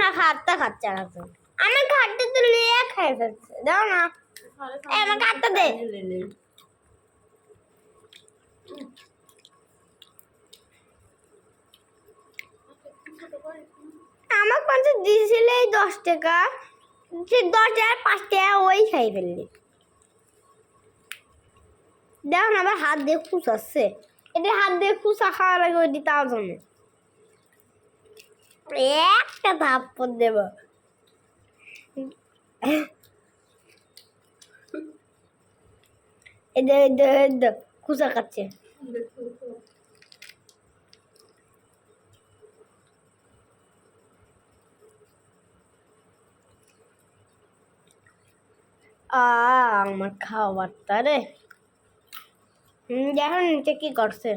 না খাটটা খাচ্ছে না তো আমার খাটটা তো লিয়ে খেয়ে ফেলছে দাও না আমার খাটটা দে আমার 50 দিয়েছিলে 10 টাকা সে 10 টাকা 5 টাকা ওই খাই ফেললি দেখো না আবার হাত দিয়ে খুঁচাচ্ছে এটা হাত দিয়ে খুঁচা খাওয়ার আগে ওই দিতে জন্য একটা থাপ্পড় দেব এদের খুঁচা খাচ্ছে আমার খাওয়ারটা রে দেখো নিচে কি করছে